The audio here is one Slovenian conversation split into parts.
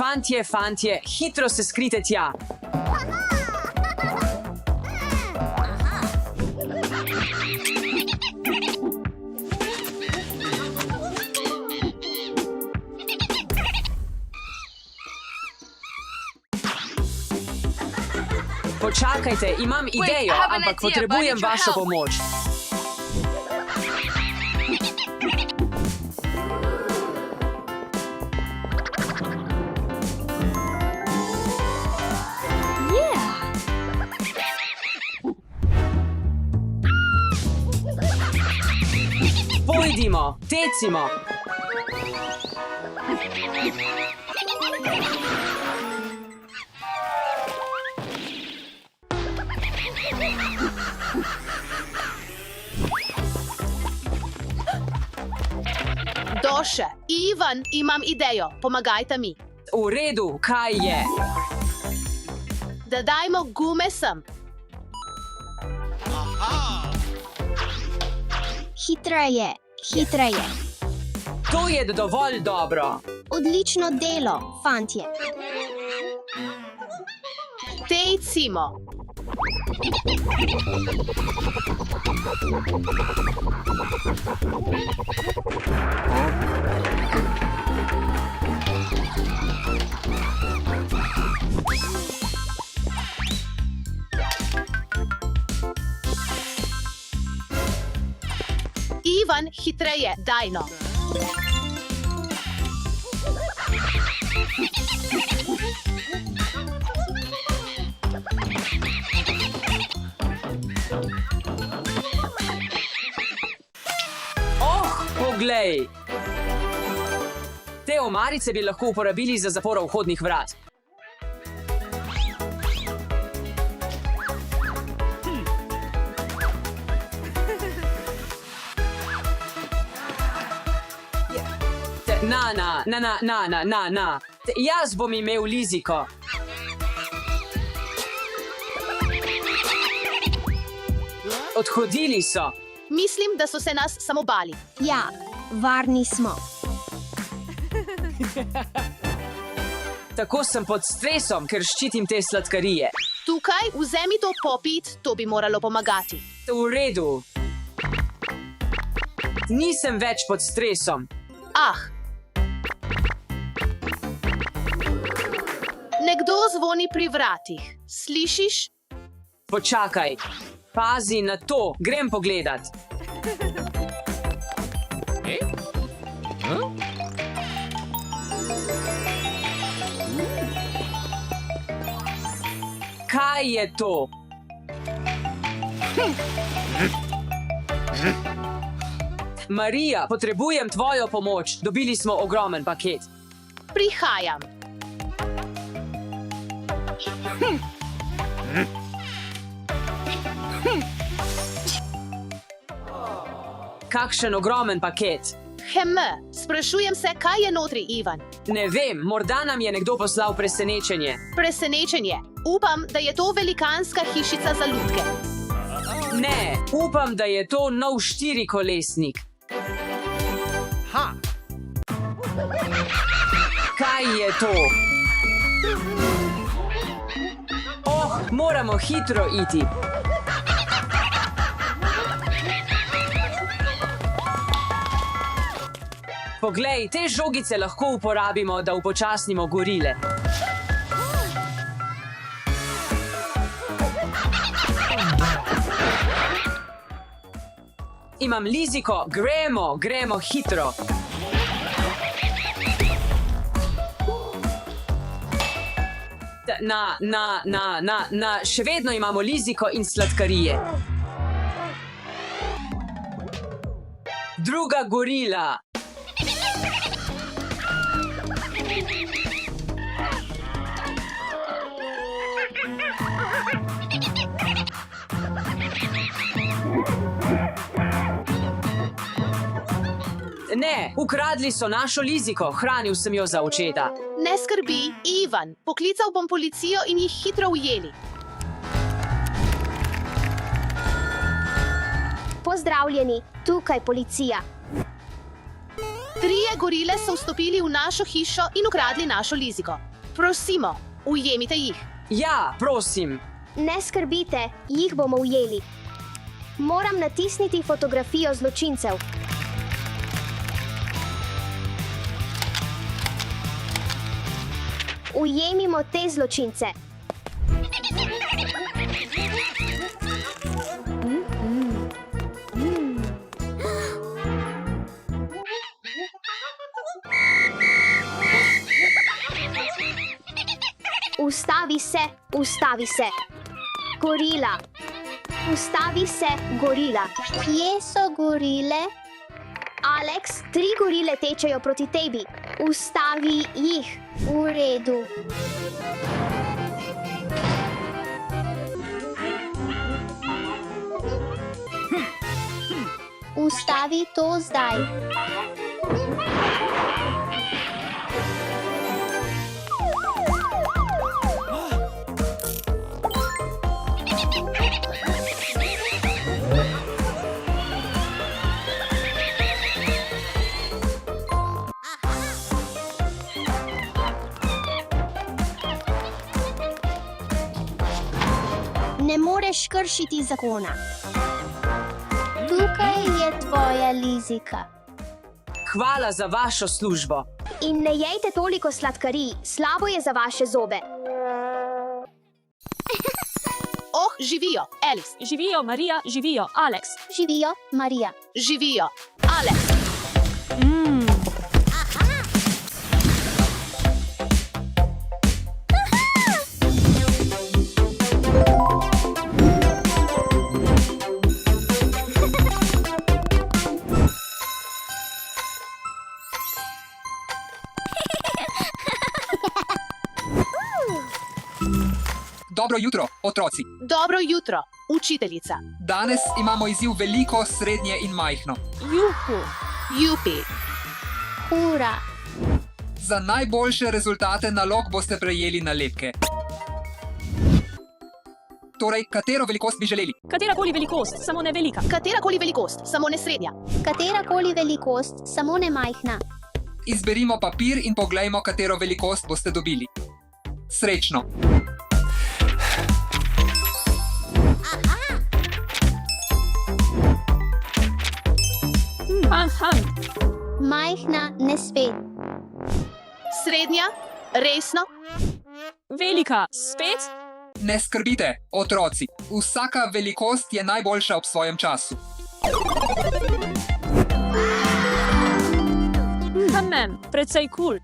Fantje, fantje, hitro se skrite tja. Počakajte, imam idejo, I have an ampak idea, potrebujem but I need your vašo help. pomoč. Pojdimo, tecimo. Doše, Ivan, imam idejo, pomagajte mi. V redu, kaj je? Da dajmo gume sem. Hitreje, hitreje. To je dovolj dobro. Odlično delo, fantje. Tecimo. Ivan, hitreje, dajno. Poglej! Te omarice bi lahko uporabili za zaporo vhodnih vrat. Na. Jaz bom imel liziko. Odhodili so. Mislim, da so se nas samo bali. Ja, varni smo. Tako sem pod stresom, ker ščitim te sladkarije. Tukaj, vzemi to popit, to bi moralo pomagati. V redu. Nisem več pod stresom. Ah. Nekdo zvoni pri vratih. Slišiš? Počakaj. Pazi na to, grem pogledat. Kaj je to? Marija, potrebujem tvojo pomoč. Dobili smo ogromen paket. Prihajam. Kakšen ogromen paket. Sprašujem se, kaj je notri, Ivan. Ne vem, morda nam je nekdo poslal presenečenje. Presenečenje. Upam, da je to velikanska hišica za lutke. Ne, upam, da je to nov štirikolesnik. Kaj je to? Oh, moramo hitro iti. Poglej, te žogice lahko uporabimo, da upočasnimo gorile. Imam liziko, gremo hitro. Še vedno imamo liziko in sladkarije. Druga gorila. Ne, ukradli so našo liziko, hranil sem jo za očeta. Ne skrbi, Ivan. Poklical bom policijo in jih hitro ujeli. Pozdravljeni, tukaj policija. 3 gorile so vstopili v našo hišo in ukradli našo liziko. Prosimo, ujemite jih. Ja, prosim. Ne skrbite, jih bomo ujeli. Moram natisniti fotografijo zločincev. Ujemimo te zločince. Ustavi se, ustavi se. Gorila. Ustavi se, gorila. Kje so gorile? Alex, 3 gorile tečejo proti tebi. Ustavi jih. V redu. Ustavi to zdaj. Ne moreš kršiti zakona. Tukaj je tvoja lizika. Hvala za vašo službo. In ne jejte toliko sladkarij, slabo je za vaše zobe. Oh, živijo, Alice. Živijo Marija, živijo Alex. Živijo, Marija. Živijo, Alex. Dobro jutro, otroci. Dobro jutro, učiteljica. Danes imamo izziv veliko, srednje in majhno. Juhu. Jupi. Hura. Za najboljše rezultate nalog boste prejeli nalepke. Torej, katero velikost bi želeli? Katerakoli velikost, samo ne velika. Katerakoli velikost, samo ne srednja. Katerakoli velikost, samo ne majhna. Izberimo papir in poglejmo, katero velikost boste dobili. Srečno! Aha. Majhna ne spet. Srednja, resno. Velika, spet. Ne skrbite, otroci. Vsaka velikost je najboljša ob svojem času. Precej kul.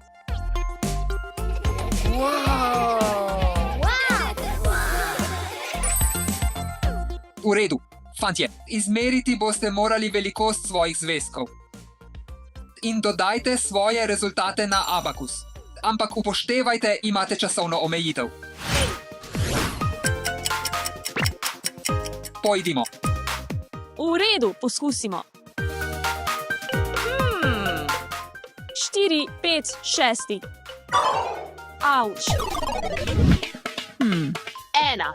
V redu, fantje, izmeriti boste morali velikost svojih zvezkov. In dodajte svoje rezultate na abakus. Ampak upoštevajte, imate časovno omejitev. Pojdimo. V redu, poskusimo. 4, 5, 6. Auč. 1,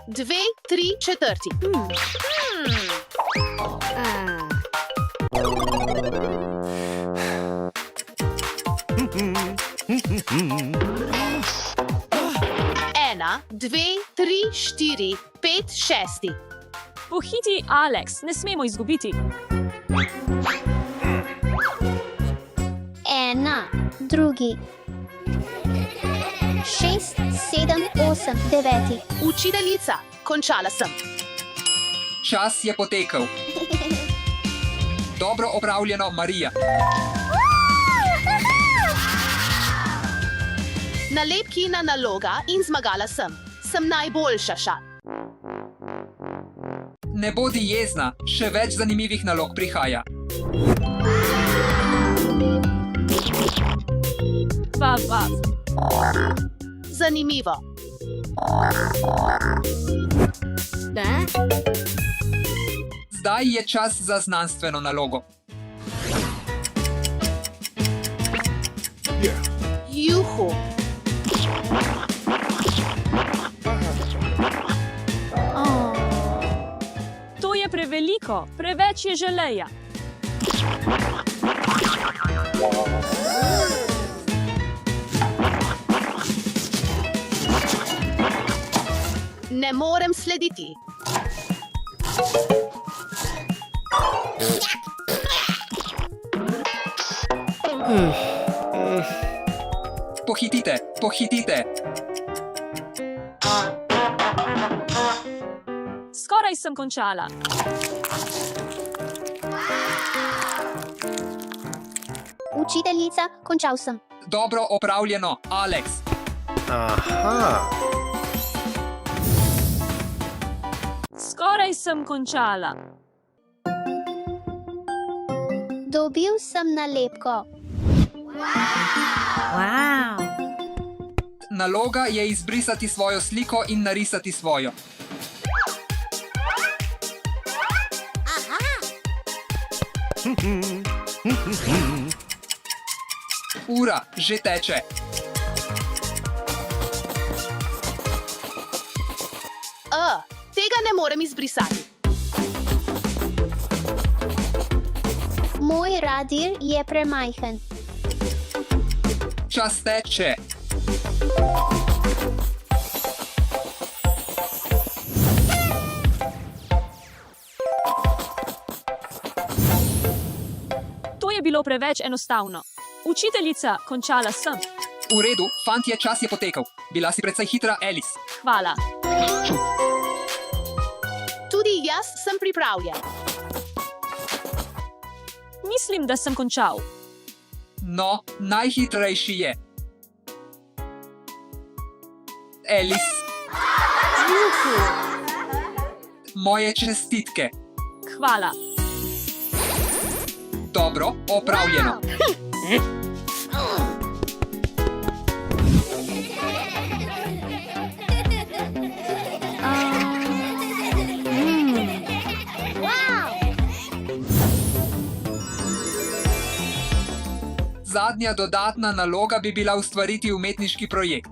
2, 3, 4. Ena, dve, tri, štiri, pet, šesti. Pohiti, Alex, ne smemo izgubiti. 1, 2, 6, 7, 8, 9. Učiteljica, končala sem. Čas je potekel. Dobro opravljeno, Marija. Nalepkina naloga in zmagala sem. Sem najboljša, Ša. Ne bodi jezna, še več zanimivih nalog prihaja. Vav, vav. Zanimivo. Zdaj je čas za znanstveno nalogo. Juhu. To je preveliko, preveč je želeja. Ne morem slediti. Pohitite, pohitite. Skoraj sem končala. Učiteljica, končal sem. Dobro opravljeno, Alex. Aha. Skoraj sem končala. Dobil sem nalepko. Naloga je izbrisati svojo sliko in narisati svojo. Ura že teče. Tega ne morem izbrisati. Moj radir je premajhen. Čas teče. To je bilo preveč enostavno. Učiteljica, končala sem. V redu, fantje, čas je potekel. Bila si precej hitra, Alice. Hvala. Tudi jaz sem pripravljen. Mislim, da sem končal. No, najhitrejši je. Alice. Moje čestitke. Hvala. Dobro, opravljeno. Zadnja dodatna naloga bi bila ustvariti umetniški projekt.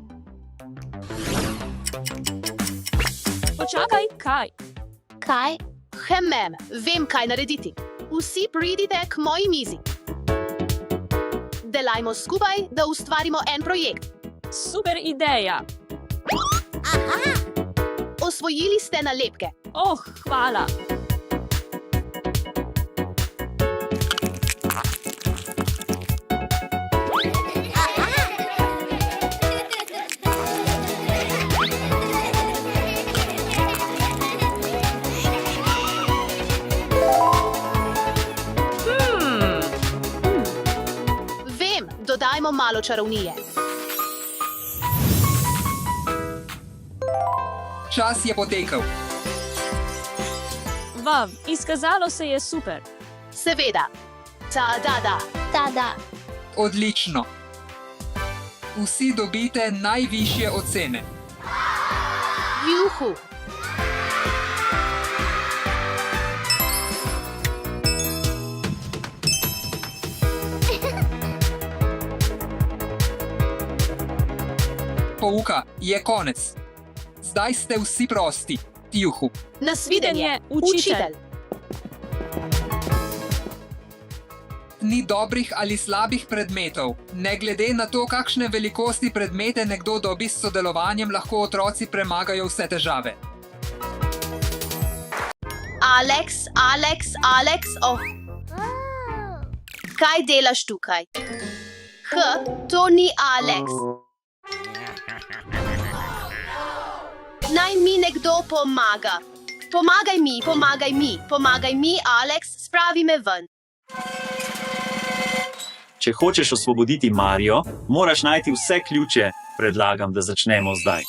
Počakaj, kaj? Kaj? Vem, kaj narediti. Vsi pridite k moji mizi. Delajmo skupaj, da ustvarimo en projekt. Super ideja. Osvojili ste nalepke. Oh, hvala. Dodajmo malo čarovnije. Čas je potekel. Vav, izkazalo se je super. Seveda. Da. Tada. Odlično. Vsi dobite najvišje ocene. Juhu. Pouka je konec. Zdaj ste vsi prosti. Juhu. Nasvidenje, učitelj. Ni dobrih ali slabih predmetov. Ne glede na to, kakšne velikosti predmete nekdo dobi s sodelovanjem, lahko otroci premagajo vse težave. Alex, oh. Kaj delaš tukaj? To ni Alex. Naj mi nekdo pomaga. Pomagaj mi, Alex, spravi me ven. Če hočeš osvoboditi Mario, moraš najti vse ključe. Predlagam, da začnemo zdaj.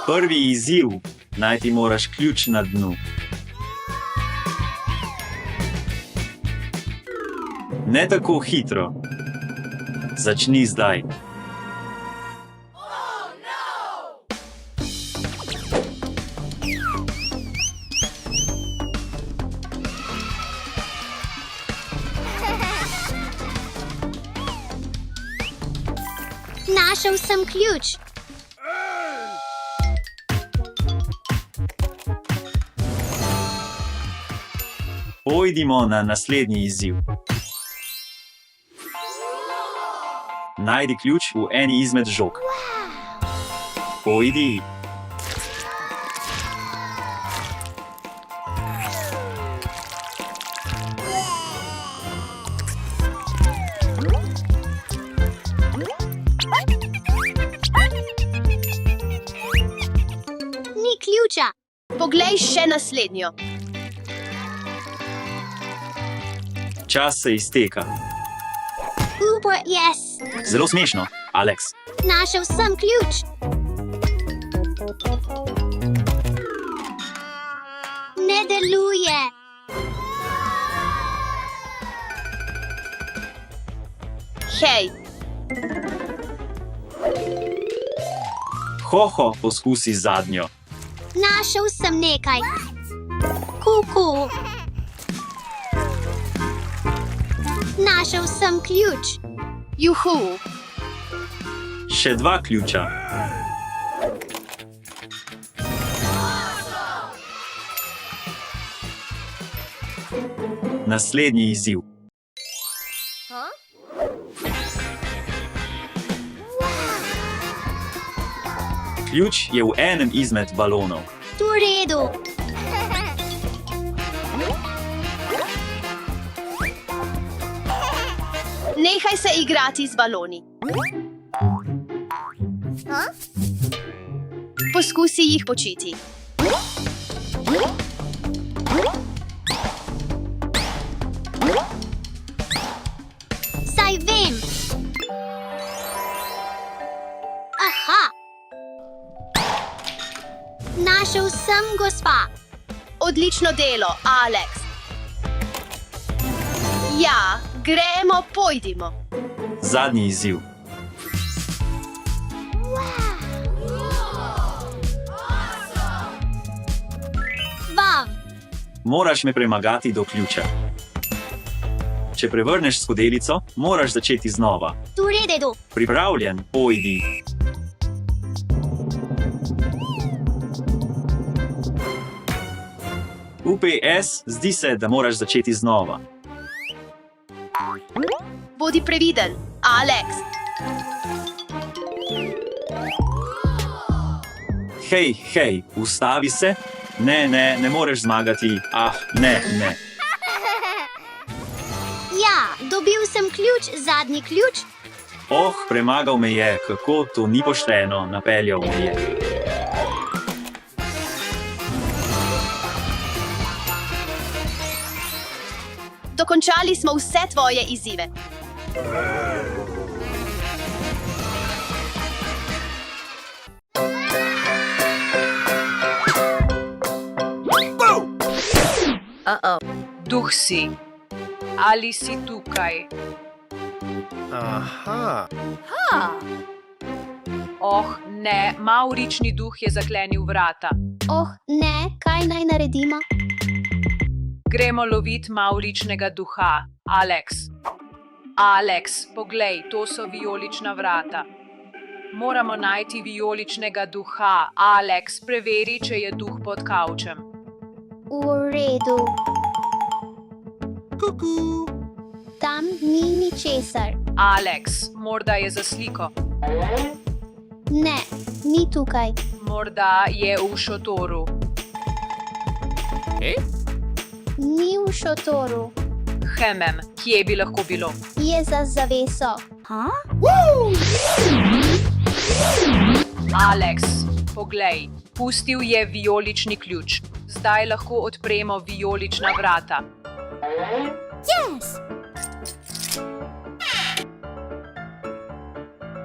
Prvi izziv. Najti moraš ključ na dnu. Ne tako hitro. Začni zdaj. Našel sem ključ. Pojdimo na naslednji izziv. Najdi ključ v eni izmed žog. Pojdi. Ni ključa. Poglej še naslednjo. Čas se izteka. Yes. Zelo smešno, Alex. Našel sem ključ. Ne deluje. Hej, Hoho, poskusi zadnjo. Našel sem nekaj. Kuku. Našel sem ključ. juhu. Še 2 ključa. Naslednji izziv. Ključ je v enem izmed balonov. Tu v redu. Nehaj se igrati z baloni. Poskusi jih počiti. Saj vem. Aha. Našel sem, gospa. Odlično delo, Alex. Ja, gremo, pojdimo. Zadnji izziv. Vav. Moraš me premagati do ključa. Če prevrneš skodelico, moraš začeti znova. Tu v redu. Pripravljen, pojdi. UPS, zdi se, da moraš začeti znova. Bodi previden, Alex. Hej, hej, ustavi se. Ne moreš zmagati. Ah, ne. Ja, dobil sem ključ, zadnji ključ. Oh, premagal me je, kako to ni pošteno, napeljal me je. Dokončali smo vse tvoje izzive. Duh si. Ali si tukaj? Aha. Oh, ne, Maurični duh je zaklenil vrata. Oh, ne, kaj naj naredimo? Gremo lovit Mauričnega duha, Alex. Alex, poglej, to so vijolična vrata. Moramo najti vijoličnega duha. Alex, preveri, če je duh pod kavčem. V redu. Tam ni ničesar. Alex, morda je za sliko. Ne, ni tukaj. Morda je v šotoru. Ni v šotoru. Kje bi lahko bilo? Je za zaveso. Alex, poglej, pustil je vijolični ključ. Zdaj lahko odpremo vijolična vrata. Yes.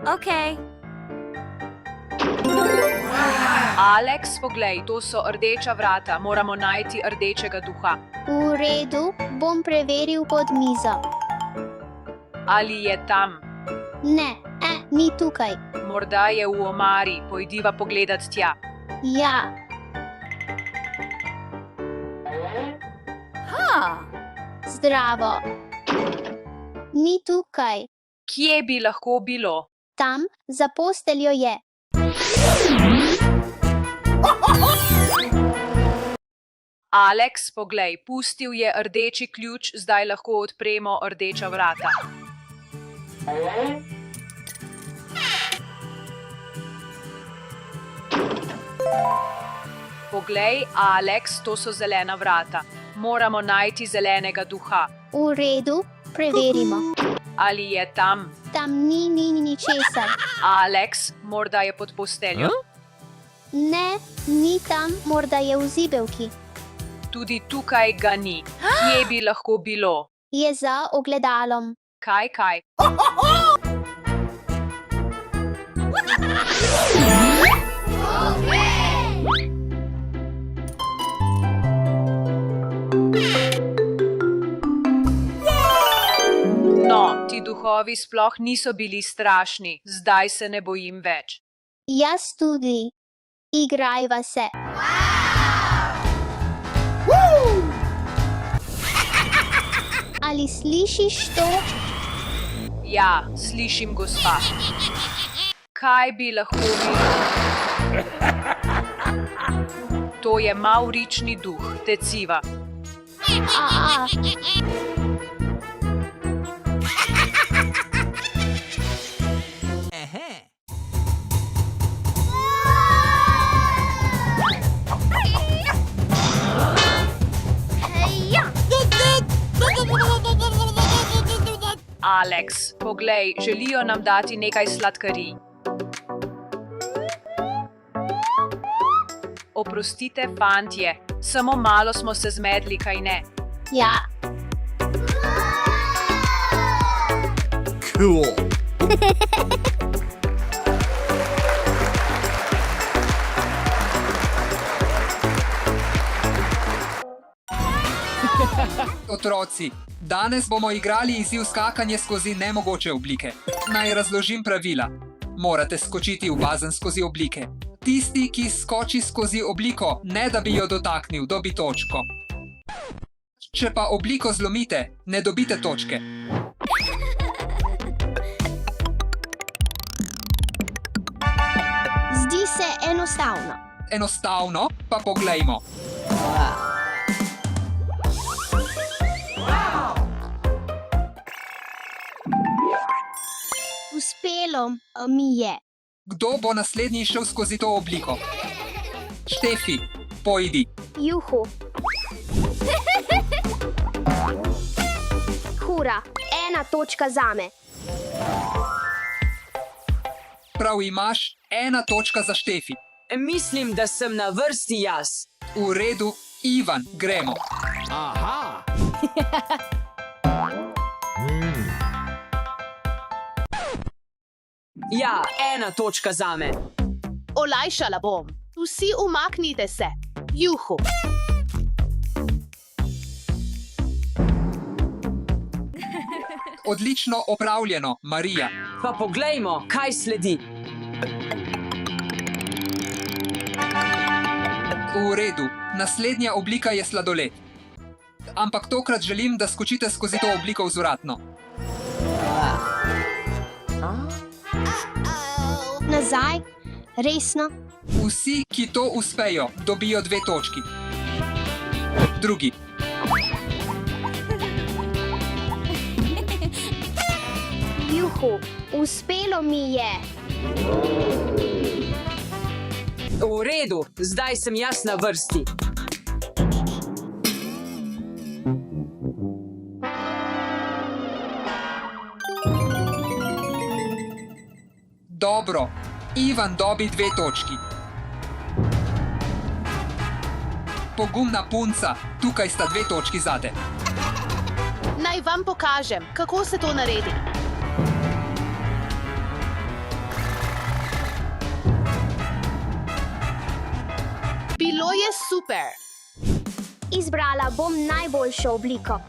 Okay. Alex, poglej, to so rdeča vrata. Moramo najti rdečega duha. V redu, bom preveril pod mizo. Ali je tam? Ne, ni tukaj. Morda je v omari. Pojdiva pogledat tja. Ja. Zdravo. Ni tukaj. Kje bi lahko bilo? Tam, za posteljo je. Alex, poglej, pustil je rdeči ključ, zdaj lahko odpremo rdeča vrata. Poglej, Alex, to so zelena vrata. Moramo najti zelenega duha. V redu, preverimo. Ali je tam? Tam ni ničesar. Alex, morda je pod posteljo. Ne, ni tam, morda je v zibelki. Tudi tukaj ga ni. Kje bi lahko bilo? Je za ogledalom. Kaj? No, ti duhovi sploh niso bili strašni, zdaj se ne bojim več. Jaz tudi. Igrajva se. Ali slišiš to? Ja, slišim, gospa. Kaj bi lahko bilo? To je mavrični duh, teciva. A. Alex, poglej, želijo nam dati nekaj sladkarij. Oprostite, fantje, samo malo smo se zmedli, kaj ne? Ja. Cool. Otroci, danes bomo igrali izziv skakanje skozi nemogoče oblike. Naj razložim pravila. Morate skočiti v bazen skozi oblike. Tisti, ki skoči skozi obliko, ne da bi jo dotaknil, dobi točko. Če pa obliko zlomite, ne dobite točke. Zdi se enostavno. Enostavno, pa poglejmo. Uspelo mi je. Kdo bo naslednji šel skozi to obliko? Štefi, pojdi. Juhu. Hura, 1 točka zame. Prav imaš, 1 točka za Štefi. Mislim, da sem na vrsti jaz. V redu, Ivan, gremo. Ja, 1 točka zame. Olajšala bom. Vsi umaknite se. Juhu. Odlično opravljeno, Marija. Pa poglejmo, kaj sledi. V redu, naslednja oblika je sladoled. Ampak tokrat želim, da skočite skozi to obliko vzvratno. Nazaj, resno. Vsi, ki to uspejo, dobijo 2 točki. Drugi. Juhu, uspelo mi je. V redu, zdaj sem jaz na vrsti. Dobro, Ivan dobi 2 točki. Pogumna punca, tukaj sta 2 točki zate. Naj vam pokažem, kako se to naredi. Bilo je super. Izbrala bom najboljšo obliko.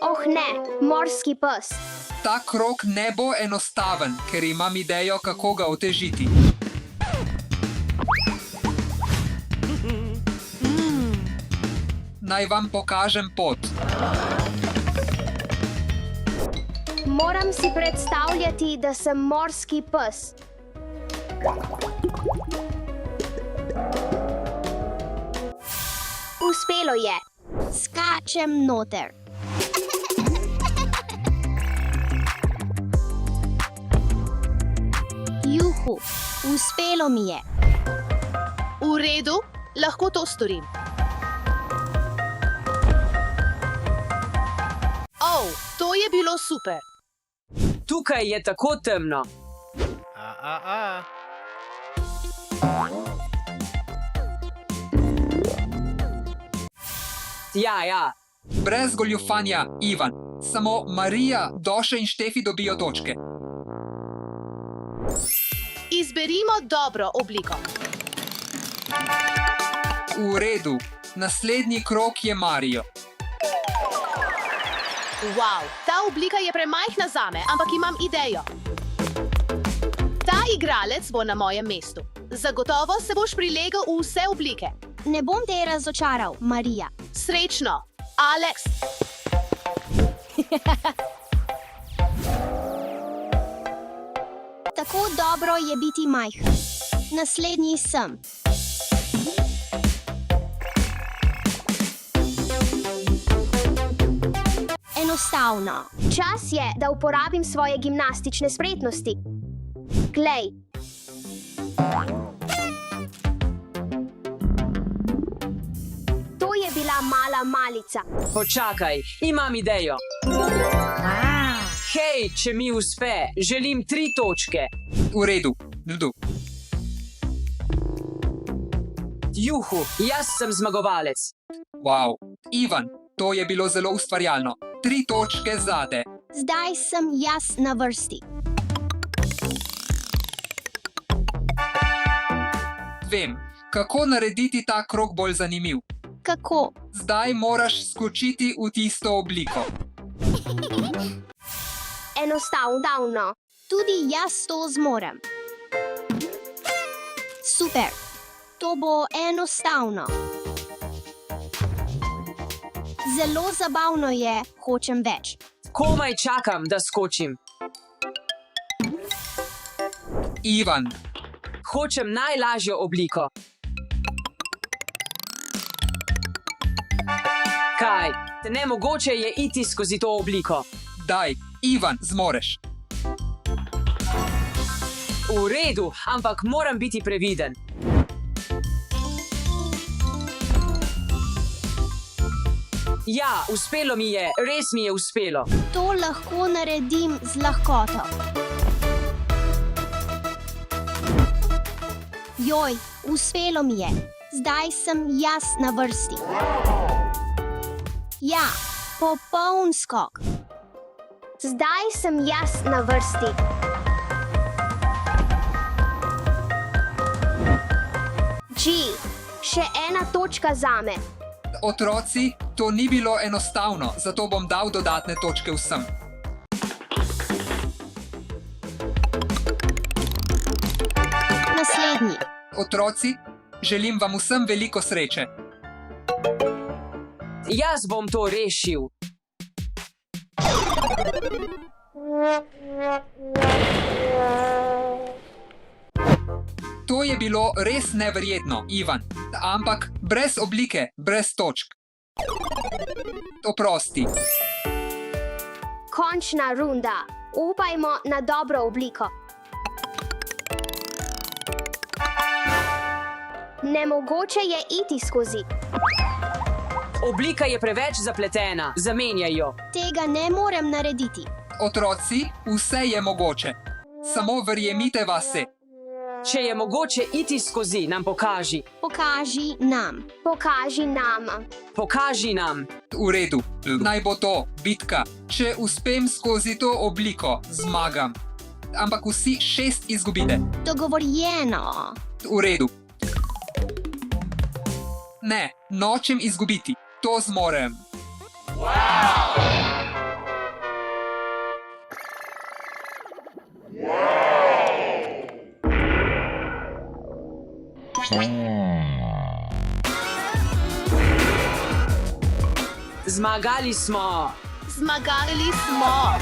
Oh ne, morski pes. Ta krog ne bo enostaven, ker imam idejo, kako ga otežiti. Naj vam pokažem pot. Moram si predstavljati, da sem morski pes. Uspelo je. Skačem noter. Juhu, uspelo mi je. V redu, lahko to storim. To je bilo super. Tukaj je tako temno. Ja. Brez goljufanja, Ivan. Samo Marija, Doše in Štefi dobijo točke. Izberimo dobro obliko. V redu. Naslednji krog je Marijo. Wow, ta oblika je premajhna zame, ampak imam idejo. Ta igralec bo na mojem mestu. Zagotovo se boš prilegel v vse oblike. Ne bom te razočaral, Marija. Srečno, Alex. Tako dobro je biti majhen. Naslednji sem. Enostavno. Čas je, da uporabim svoje gimnastične spretnosti. Glej. To je bila mala malica. Počakaj, imam idejo. Hej, če mi uspe, želim 3 točke. V redu. Ludu. Juhu, jaz sem zmagovalec. Wow. Ivan, to je bilo zelo ustvarjalno. 3 točke zate. Zdaj sem jaz na vrsti. Vem, kako narediti ta krog bolj zanimiv. Kako? Zdaj moraš skočiti v tisto obliko. Enostavno. Tudi jaz to zmorem. Super. To bo enostavno. Zelo zabavno je, hočem več. Komaj čakam, da skočim. Ivan, Hočem najlažjo obliko. Kaj? Nemogoče je iti skozi to obliko. daj, Ivan, zmoreš. V redu, ampak moram biti previden. Ja, uspelo mi je, res mi je uspelo. To lahko naredim z lahkoto. Joj, uspelo mi je. Zdaj sem jaz na vrsti. Ja, popoln skok. Zdaj sem jaz na vrsti. Gee, še ena točka zame. Otroci, to ni bilo enostavno, zato bom dal dodatne točke vsem. Naslednji. Otroci, želim vam vsem veliko sreče. Jaz bom to rešil. To je bilo res neverjetno, Ivan, ampak brez oblike, brez točk. Oprosti. Končna runda. Upajmo na dobro obliko. Nemogoče je iti skozi. Oblika je preveč zapletena, zamenjaj jo. Tega ne morem narediti. Otroci, vse je mogoče. Samo verjemite vase. Če je mogoče iti skozi, nam pokaži. Pokaži nam. Pokaži nam. Pokaži nam. V redu, naj bo to bitka. Če uspem skozi to obliko, zmagam. Ampak vsi 6 izgubite. Dogovorjeno. V redu. Ne, nočem izgubiti. To zmorem. Zmagali smo. Zmagali smo.